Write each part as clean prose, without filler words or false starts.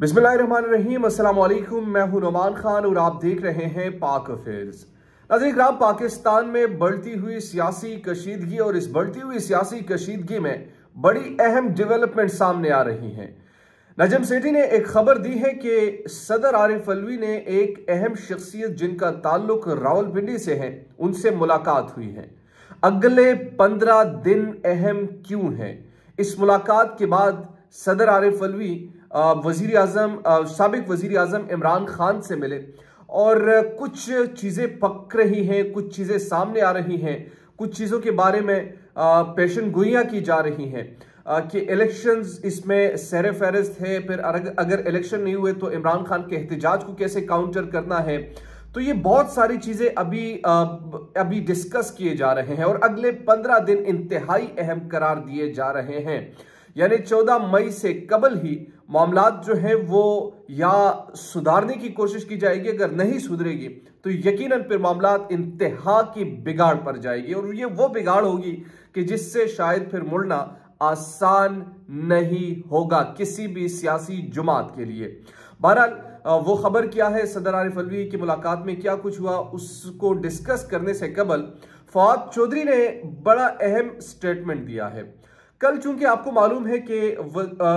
बिस्मिल्लाहिर्रहमानिर्रहीम, अस्सलाम वालेकुम। मैं हूं नुमान खान और आप देख रहे हैं पाक अफेयर्स। नाज़रीन किराम, पाकिस्तान में बढ़ती हुई सियासी कशीदगी और इस बढ़ती हुई सियासी कशीदगी में बड़ी अहम डेवलपमेंट सामने आ रही हैं। नजम सेठी ने एक खबर दी है कि सदर आरिफ अलवी ने एक अहम शख्सियत जिनका ताल्लुक रावलपिंडी से है उनसे मुलाकात हुई है। अगले 15 दिन अहम क्यों हैं? इस मुलाकात के बाद सदर आरिफ अलवी वजीर आजम साबिक वजीर आजम इमरान खान से मिले और कुछ चीज़ें पक रही हैं, कुछ चीज़ें सामने आ रही हैं, कुछ चीज़ों के बारे में पेशन गोइयाँ की जा रही हैं कि इलेक्शंस इसमें सर फहरिस्त है। फिर अगर इलेक्शन नहीं हुए तो इमरान खान के एहतजाज को कैसे काउंटर करना है। तो ये बहुत सारी चीज़ें अभी डिस्कस किए जा रहे हैं और अगले 15 दिन इंतहाई अहम करार दिए जा रहे हैं। यानी 14 मई से कबल ही मामलात जो है वो या सुधारने की कोशिश की जाएगी, अगर नहीं सुधरेगी तो यकीनन फिर मामलात इंतहा की बिगाड़ पर जाएगी और ये वो बिगाड़ होगी कि जिससे शायद फिर मुड़ना आसान नहीं होगा किसी भी सियासी जमात के लिए। बहरहाल वो खबर क्या है, सदर आरिफ अलवी की मुलाकात में क्या कुछ हुआ, उसको डिस्कस करने से कबल फवाद चौधरी ने बड़ा अहम स्टेटमेंट दिया है। कल चूंकि आपको मालूम है कि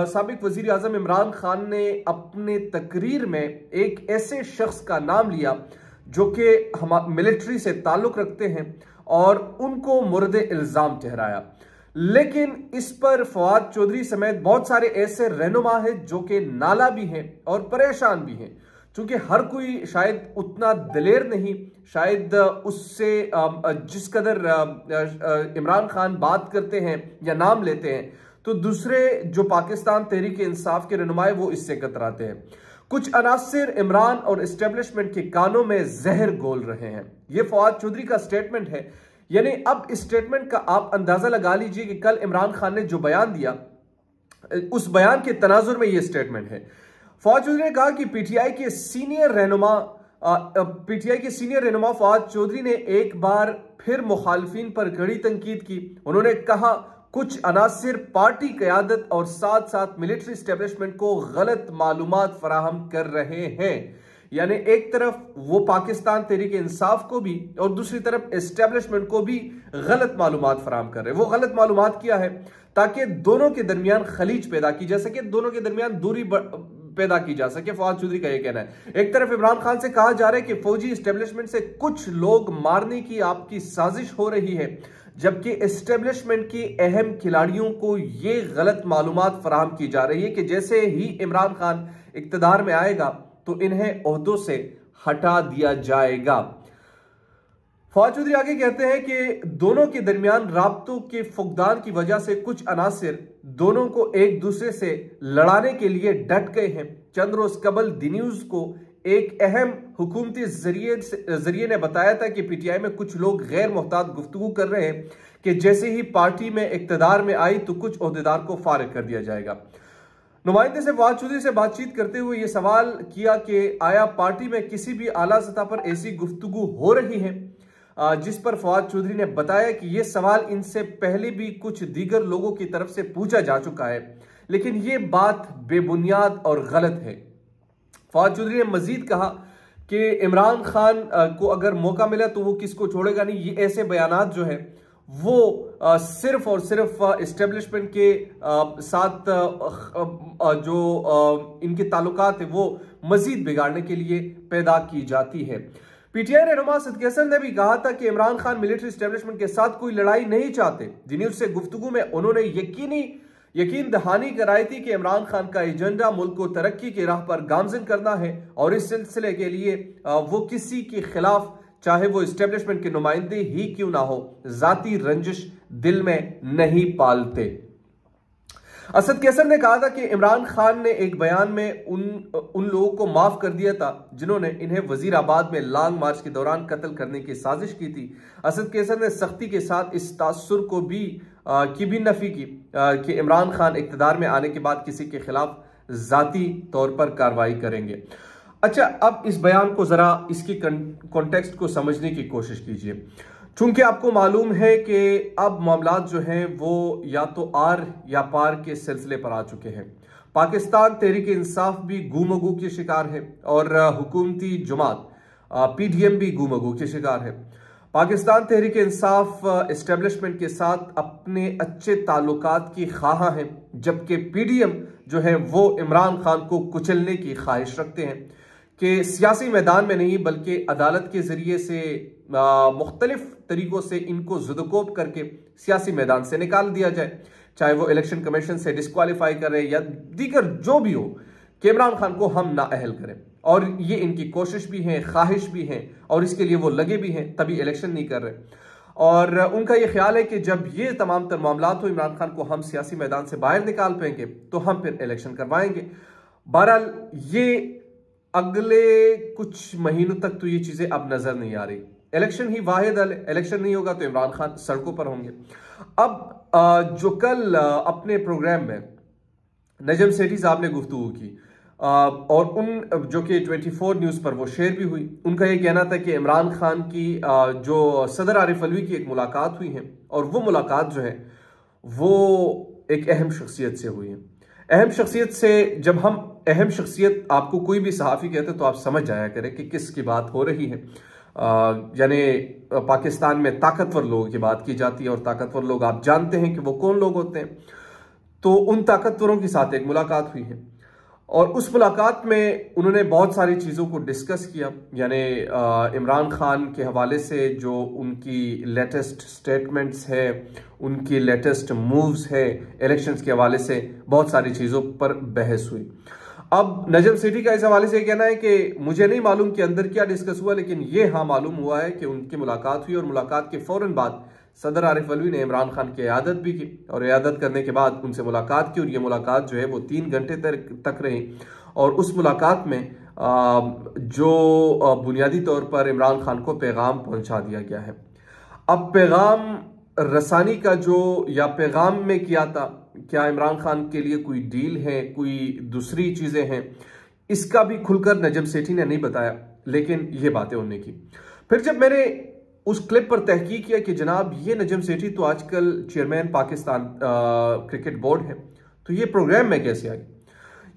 साबिक वजीर आजम इमरान खान ने अपने तकरीर में एक ऐसे शख्स का नाम लिया जो कि हम मिलिट्री से ताल्लुक रखते हैं और उनको मुर्द इल्जाम ठहराया। लेकिन इस पर फवाद चौधरी समेत बहुत सारे ऐसे रहनुमा हैं जो कि नाला भी हैं और परेशान भी हैं, क्योंकि हर कोई शायद उतना दिलेर नहीं, शायद उससे जिस कदर इमरान खान बात करते हैं या नाम लेते हैं तो दूसरे जो पाकिस्तान तहरीक इंसाफ के रहनुमाए वो इससे कतराते हैं। कुछ अनासिर इमरान और एस्टेब्लिशमेंट के कानों में जहर घोल रहे हैं। ये फवाद चौधरी का स्टेटमेंट है। यानी अब इस स्टेटमेंट का आप अंदाजा लगा लीजिए कि कल इमरान खान ने जो बयान दिया उस बयान के तनाजुर में यह स्टेटमेंट है। फवाद चौधरी ने कहा कि पीटीआई के सीनियर रहनुमा फवाद चौधरी ने एक बार फिर मुखालफिन पर कड़ी तनकीद की। उन्होंने कहा कुछ अनासिर पार्टी क़यादत और साथ साथ मिलिट्री एस्टेब्लिशमेंट को गलत मालूमात फराहम कर रहे हैं। यानी एक तरफ वो पाकिस्तान तहरीक इंसाफ को भी और दूसरी तरफ एस्टेब्लिशमेंट को भी गलत मालूमात फराहम कर रहे हैं। वो गलत मालूमात किया है ताकि दोनों के दरमियान खलीज पैदा की जा सके, दोनों के दरमियान दूरी पैदा की जा सके। फवाद चौधरी का यह कहना है। एक तरफ इमरान खान से कहा जा रहा है कि फौजी एस्टेब्लिशमेंट से कुछ लोग मारने की आपकी साजिश हो रही है, जबकि एस्टेब्लिशमेंट के अहम खिलाड़ियों को यह गलत मालूमात फराहम की जा रही है कि जैसे ही इमरान खान इक्तदार में आएगा तो इन्हें ओहदों से हटा दिया जाएगा। फवाद चौधरी आगे कहते हैं कि दोनों के दरमियान राब्तों के फुकदान की वजह से कुछ अनासिर दोनों को एक दूसरे से लड़ाने के लिए डट गए हैं। चंद रोज कबल दी न्यूज को एक अहम हुकूमती जरिए ने बताया था कि पीटीआई में कुछ लोग गैर मोहतात गुफ्तगू कर रहे हैं कि जैसे ही पार्टी में इक्तदार में आई तो कुछ ओहदेदार को फारिग कर दिया जाएगा। नुमाइंदे से फवाद चौधरी से बातचीत करते हुए यह सवाल किया कि आया पार्टी में किसी भी आला सतह पर ऐसी गुफ्तगू हो रही है, जिस पर फवाद चौधरी ने बताया कि यह सवाल इनसे पहले भी कुछ दीगर लोगों की तरफ से पूछा जा चुका है, लेकिन यह बात बेबुनियाद और गलत है। फवाद चौधरी ने मजीद कहा कि इमरान खान को अगर मौका मिला तो वो किसको छोड़ेगा नहीं। ये ऐसे बयानात जो है वो सिर्फ और सिर्फ एस्टेब्लिशमेंट के साथ जो इनके ताल्लुकात है वो मजीद बिगाड़ने के लिए पैदा की जाती है। पीटीआई रहनुमा सदके हसन ने भी कहा था कि इमरान खान मिलिट्री एस्टेब्लिशमेंट के साथ कोई लड़ाई नहीं चाहते। दी न्यूज से गुफ्तगू में उन्होंने यकीन दहानी कराई थी कि इमरान खान का एजेंडा मुल्क को तरक्की की राह पर गामजन करना है और इस सिलसिले के लिए वो किसी के खिलाफ, चाहे वो एस्टेब्लिशमेंट के नुमाइंदे ही क्यों ना हो, जाती रंजिश दिल में नहीं पालते। असद कैसर ने कहा था कि इमरान खान ने एक बयान में उन लोगों को माफ कर दिया था जिन्होंने इन्हें वजीराबाद में लॉन्ग मार्च के दौरान कत्ल करने की साजिश की थी। असद कैसर ने सख्ती के साथ इस तासुर को भी नफी की कि इमरान खान इक्तदार में आने के बाद किसी के खिलाफ जाती तौर पर कार्रवाई करेंगे। अच्छा, अब इस बयान को जरा इसकी कॉन्टेक्स्ट को समझने की कोशिश कीजिए। चूंकि आपको मालूम है कि अब मामलात जो हैं वो या तो आर या पार के सिलसिले पर आ चुके हैं। पाकिस्तान तहरीक इंसाफ भी गूमगू के शिकार है और हुकूमती जमात पीडीएम भी गूमगू के शिकार है। पाकिस्तान तहरीक इंसाफ एस्टेब्लिशमेंट के साथ अपने अच्छे ताल्लुकात की ख्वाह हैं, जबकि पीडीएम जो है वो इमरान खान को कुचलने की ख्वाहिश रखते हैं कि सियासी मैदान में नहीं बल्कि अदालत के जरिए से मुख्तलिफ तरीकों से इनको जुदकोब करके सियासी मैदान से निकाल दिया जाए, चाहे वो इलेक्शन कमीशन से डिस्क्वालीफाई करे या दीगर जो भी हो, कि इमरान खान को हम नाअहल करें। और ये इनकी कोशिश भी है, ख्वाहिश भी है और इसके लिए वो लगे भी हैं, तभी इलेक्शन नहीं कर रहे। और उनका ये ख्याल है कि जब ये तमाम तर मामलात हो, इमरान खान को हम सियासी मैदान से बाहर निकाल पाएंगे तो हम फिर इलेक्शन करवाएंगे। बहरहाल ये अगले कुछ महीनों तक तो ये चीजें अब नजर नहीं आ रही। इलेक्शन ही वाहिद हल है, इलेक्शन नहीं होगा तो इमरान खान सड़कों पर होंगे। अब जो कल अपने प्रोग्राम में नजम सेठी साहब ने गुफ्तगू की और उन जो कि 24 न्यूज़ पर वो शेयर भी हुई, उनका ये कहना था कि इमरान खान की जो सदर आरिफ अलवी की एक मुलाकात हुई है और वो मुलाकात जो है वो एक अहम शख्सियत से हुई है। अहम शख्सियत से, जब हम अहम शख्सियत आपको कोई भी सहाफ़ी कहते हैं तो आप समझ जाया करें कि किसकी बात हो रही है। यानी पाकिस्तान में ताकतवर लोगों की बात की जाती है और ताकतवर लोग आप जानते हैं कि वो कौन लोग होते हैं। तो उन ताकतवरों के साथ एक मुलाकात हुई है और उस मुलाकात में उन्होंने बहुत सारी चीज़ों को डिस्कस किया। यानी इमरान खान के हवाले से जो उनकी लेटेस्ट स्टेटमेंट्स है, उनकी लेटेस्ट मूव्स है, इलेक्शंस के हवाले से बहुत सारी चीज़ों पर बहस हुई। अब नजम सेठी का इस हवाले से कहना है कि मुझे नहीं मालूम कि अंदर क्या डिस्कस हुआ, लेकिन ये हाँ मालूम हुआ है कि उनकी मुलाकात हुई और मुलाकात के फौरन बाद सदर आरिफ अलवी ने इमरान खान की इयादत भी की और इयादत करने के बाद उनसे मुलाकात की और ये मुलाकात जो है वो 3 घंटे तक रही। और उस मुलाकात में जो बुनियादी तौर पर इमरान खान को पैगाम पहुंचा दिया गया है। अब पैगाम रसानी का जो या पैगाम में किया था, क्या इमरान खान के लिए कोई डील है, कोई दूसरी चीज़ें हैं, इसका भी खुलकर नजम सेठी ने नहीं बताया, लेकिन ये बातें उन्होंने की। फिर जब मैंने उस क्लिप पर तहकीक किया कि जनाब ये नजम सेठी तो आजकल चेयरमैन पाकिस्तान क्रिकेट बोर्ड है, तो ये प्रोग्राम में कैसे आई?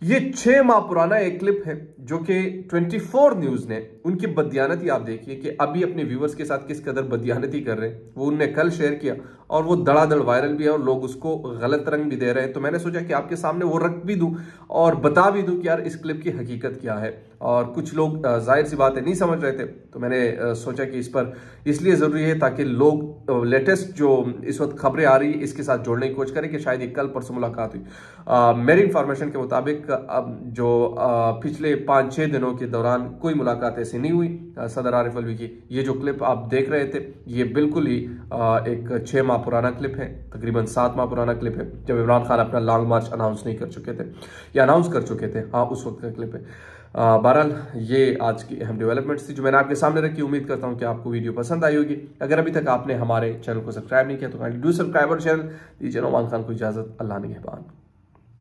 ये 6 माह पुराना एक क्लिप है जो कि 24 न्यूज़ ने, उनकी बददियानती आप देखिए कि अभी अपने व्यूवर्स के साथ किस कदर बददियानती कर रहे हैं, वो उनने कल शेयर किया और वो धड़ाधड़ वायरल भी है और लोग उसको गलत रंग भी दे रहे हैं। तो मैंने सोचा कि आपके सामने वो रख भी दूं और बता भी दूं कि यार इस क्लिप की हकीकत क्या है। और कुछ लोग जाहिर सी बातें नहीं समझ रहे थे, तो मैंने सोचा कि इस पर इसलिए ज़रूरी है ताकि लोग लेटेस्ट जो इस वक्त खबरें आ रही है इसके साथ जोड़ने की कोशिश करें कि शायद ये कल परसों मुलाकात हुई। मेरी इंफॉर्मेशन के मुताबिक अब जो पिछले 5-6 दिनों के दौरान कोई मुलाकात ऐसी नहीं हुई सदर आरिफ अलवी की। ये जो क्लिप आप देख रहे थे ये बिल्कुल ही एक 6 माह पुराना क्लिप है, तकरीबन 7 माह पुराना क्लिप है, जब इमरान खान अपना लॉन्ग मार्च अनाउंस नहीं कर चुके थे या अनाउंस कर चुके थे, हाँ उस वक्त का क्लिप है। बहरहाल ये आज की अहम डेवलपमेंट्स थी जो मैंने आपके सामने रखी। उम्मीद करता हूँ कि आपको वीडियो पसंद आई होगी। अगर अभी तक आपने हमारे चैनल को सब्सक्राइब नहीं किया तो काइंडली डू सब्सक्राइब और चैनल। दीजिए नौमान खान को इजाज़त। अल्लाह निगहबान।